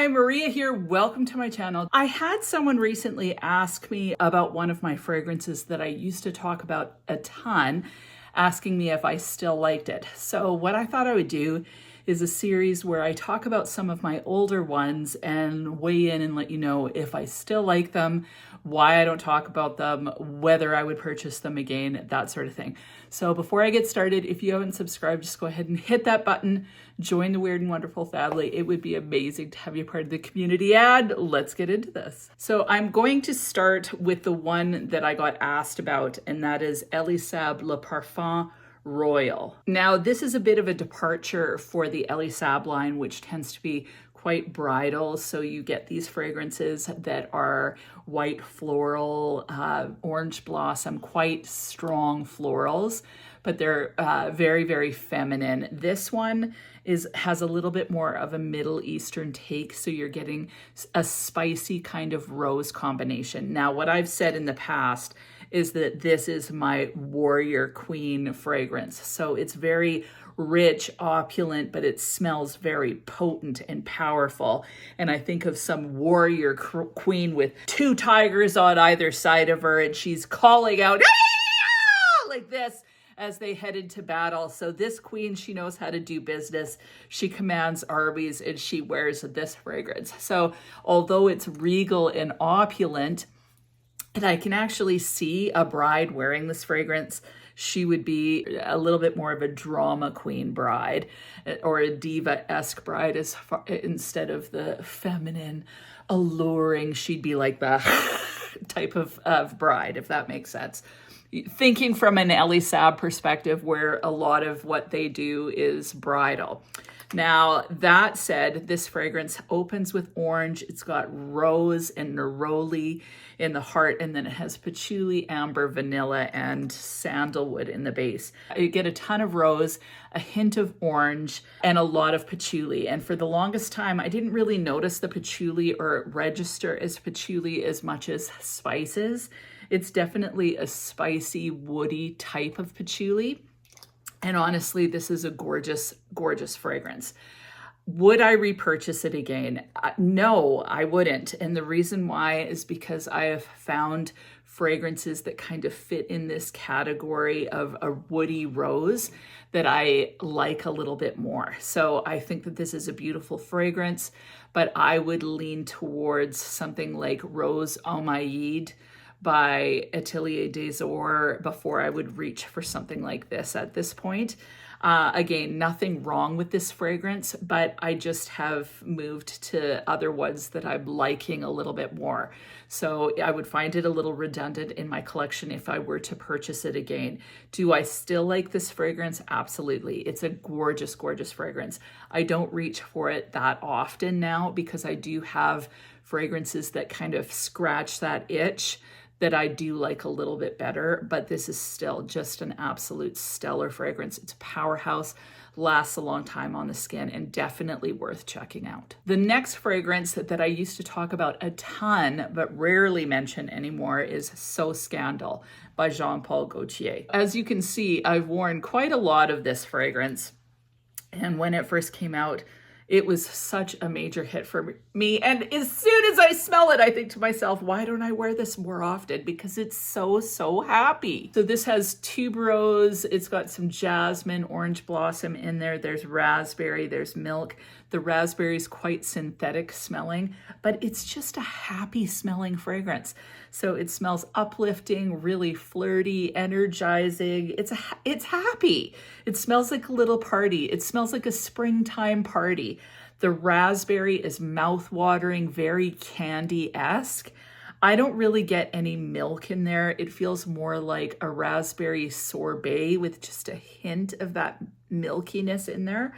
Hi, Maria here. Welcome to my channel. I had someone recently ask me about one of my fragrances that I used to talk about a ton, asking me if I still liked it. So what I thought I would do is a series where I talk about some of my older ones and weigh in and let you know if I still like them, why I don't talk about them, whether I would purchase them again, that sort of thing. So before I get started, if you haven't subscribed, just go ahead and hit that button, join the Weird and Wonderful family. It would be amazing to have you part of the community. And let's get into this. So I'm going to start with the one that I got asked about, and that is Elisab Le Parfum Royal. Now, this is a bit of a departure for the Elisab line, which tends to be quite bridal. So you get these fragrances that are white floral, orange blossom, quite strong florals, but they're very, very feminine. This one has a little bit more of a Middle Eastern take. So you're getting a spicy kind of rose combination. Now, what I've said in the past is that this is my warrior queen fragrance. So it's very rich, opulent, but it smells very potent and powerful. And I think of some warrior queen with two tigers on either side of her, and she's calling out like this as they head into battle. So this queen, she knows how to do business. She commands armies and she wears this fragrance. So although it's regal and opulent, and I can actually see a bride wearing this fragrance, she would be a little bit more of a drama queen bride or a diva-esque bride instead of the feminine, alluring. She'd be like the type of bride, if that makes sense. Thinking from an Elisab perspective, where a lot of what they do is bridal. Now, that said, this fragrance opens with orange. It's got rose and neroli in the heart, and then it has patchouli, amber, vanilla, and sandalwood in the base. You get a ton of rose, a hint of orange, and a lot of patchouli. And for the longest time, I didn't really notice the patchouli or register as patchouli as much as spices. It's definitely a spicy, woody type of patchouli. And honestly, this is a gorgeous, gorgeous fragrance. Would I repurchase it again? No, I wouldn't. And the reason why is because I have found fragrances that kind of fit in this category of a woody rose that I like a little bit more. So I think that this is a beautiful fragrance, but I would lean towards something like Rose Omaïd by Atelier des Ors before I would reach for something like this at this point. Again, nothing wrong with this fragrance, but I just have moved to other ones that I'm liking a little bit more. So I would find it a little redundant in my collection if I were to purchase it again. Do I still like this fragrance? Absolutely. It's a gorgeous, gorgeous fragrance. I don't reach for it that often now because I do have fragrances that kind of scratch that itch that I do like a little bit better, but this is still just an absolute stellar fragrance. It's a powerhouse, lasts a long time on the skin, and definitely worth checking out. The next fragrance that I used to talk about a ton, but rarely mention anymore, is So Scandal by Jean-Paul Gaultier. As you can see, I've worn quite a lot of this fragrance, and when it first came out, it was such a major hit for me. And as soon as I smell it, I think to myself, why don't I wear this more often? Because it's so, so happy. So this has tuberose. It's got some jasmine, orange blossom in there. There's raspberry, there's milk. The raspberry is quite synthetic smelling, but it's just a happy smelling fragrance. So it smells uplifting, really flirty, energizing. It's happy. It smells like a little party. It smells like a springtime party. The raspberry is mouth-watering, very candy-esque. I don't really get any milk in there. It feels more like a raspberry sorbet with just a hint of that milkiness in there.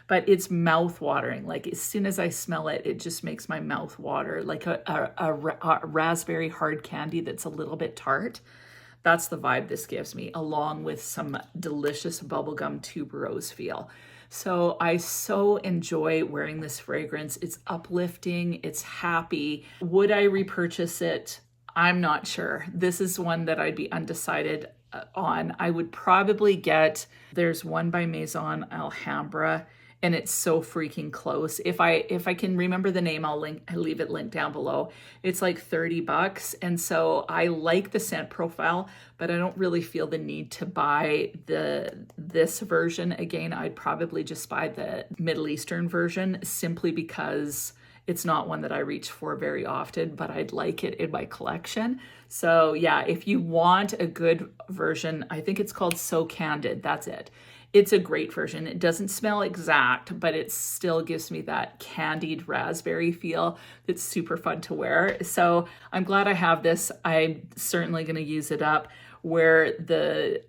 But it's mouth-watering. Like as soon as I smell it, it just makes my mouth water, like a raspberry hard candy that's a little bit tart. That's the vibe this gives me, along with some delicious bubblegum tuberose feel. So I so enjoy wearing this fragrance. It's uplifting, it's happy. Would I repurchase it? I'm not sure. This is one that I'd be undecided on. I would probably get, there's one by Maison Alhambra, and it's so freaking close. If I can remember the name, I'll leave it linked down below. It's like $30. And so I like the scent profile, but I don't really feel the need to buy this version. Again, I'd probably just buy the Middle Eastern version simply because it's not one that I reach for very often, but I'd like it in my collection. So yeah, if you want a good version, I think it's called So Candid. That's it. It's a great version. It doesn't smell exact, but it still gives me that candied raspberry feel that's super fun to wear. So I'm glad I have this. I'm certainly going to use it up. Where the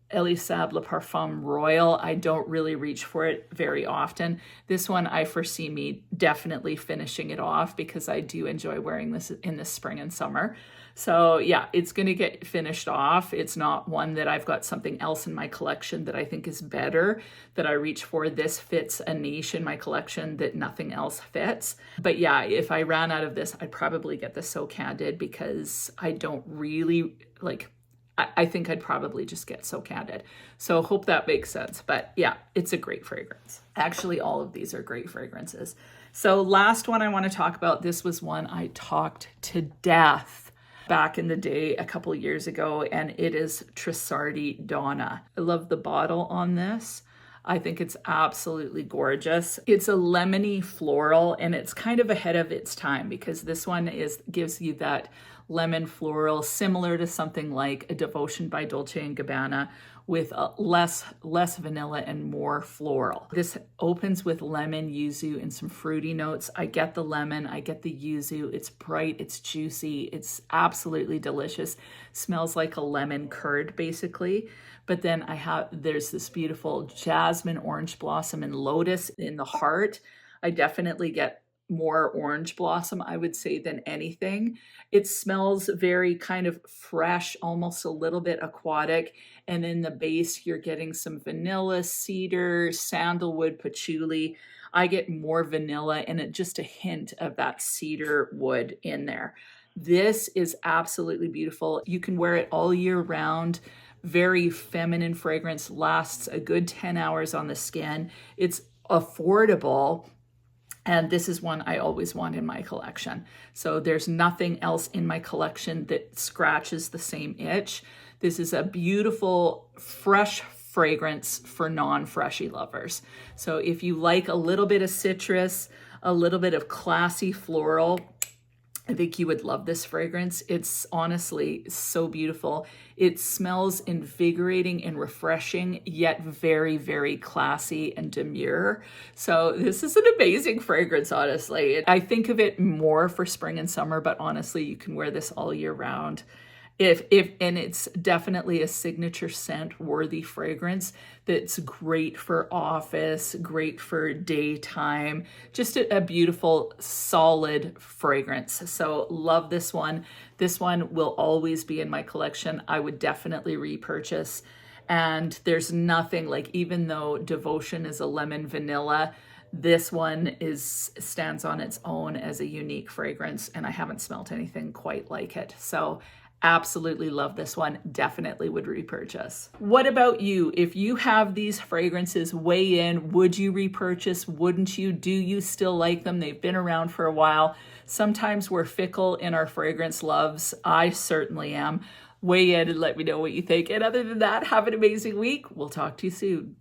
Elie Sable Parfum Royal, I don't really reach for it very often. This one, I foresee me definitely finishing it off because I do enjoy wearing this in the spring and summer. So yeah, it's going to get finished off. It's not one that I've got something else in my collection that I think is better that I reach for. This fits a niche in my collection that nothing else fits. But yeah, if I ran out of this, I'd probably get the So Candid because I don't really like, I think I'd probably just get So Candid. So hope that makes sense. But yeah, it's a great fragrance. Actually, all of these are great fragrances. So last one I want to talk about, this was one I talked to death back in the day a couple years ago, and it is Trussardi Donna. I love the bottle on this. I think it's absolutely gorgeous. It's a lemony floral, and it's kind of ahead of its time because this one gives you that lemon floral similar to something like a Devotion by Dolce & Gabbana with less vanilla and more floral. This opens with lemon, yuzu, and some fruity notes. I get the lemon, I get the yuzu. It's bright, it's juicy, it's absolutely delicious. Smells like a lemon curd, basically. But then there's this beautiful jasmine, orange blossom, and lotus in the heart. I definitely get more orange blossom, I would say, than anything. It smells very kind of fresh, almost a little bit aquatic. And in the base, you're getting some vanilla, cedar, sandalwood, patchouli. I get more vanilla and just a hint of that cedar wood in there. This is absolutely beautiful. You can wear it all year round. Very feminine fragrance, lasts a good 10 hours on the skin. It's affordable. And this is one I always want in my collection. So there's nothing else in my collection that scratches the same itch. This is a beautiful, fresh fragrance for non-freshy lovers. So if you like a little bit of citrus, a little bit of classy floral, I think you would love this fragrance. It's honestly so beautiful. It smells invigorating and refreshing, yet very, very classy and demure. So this is an amazing fragrance, honestly. I think of it more for spring and summer, but honestly, you can wear this all year round. And it's definitely a signature scent worthy fragrance that's great for office, great for daytime, just a beautiful, solid fragrance. So love this one. This one will always be in my collection. I would definitely repurchase. And there's nothing like, even though Devotion is a lemon vanilla, this one stands on its own as a unique fragrance, and I haven't smelt anything quite like it. So absolutely love this one. Definitely would repurchase. What about you? If you have these fragrances, weigh in. Would you repurchase? Wouldn't you? Do you still like them? They've been around for a while. Sometimes we're fickle in our fragrance loves. I certainly am. Weigh in and let me know what you think. And other than that, have an amazing week. We'll talk to you soon.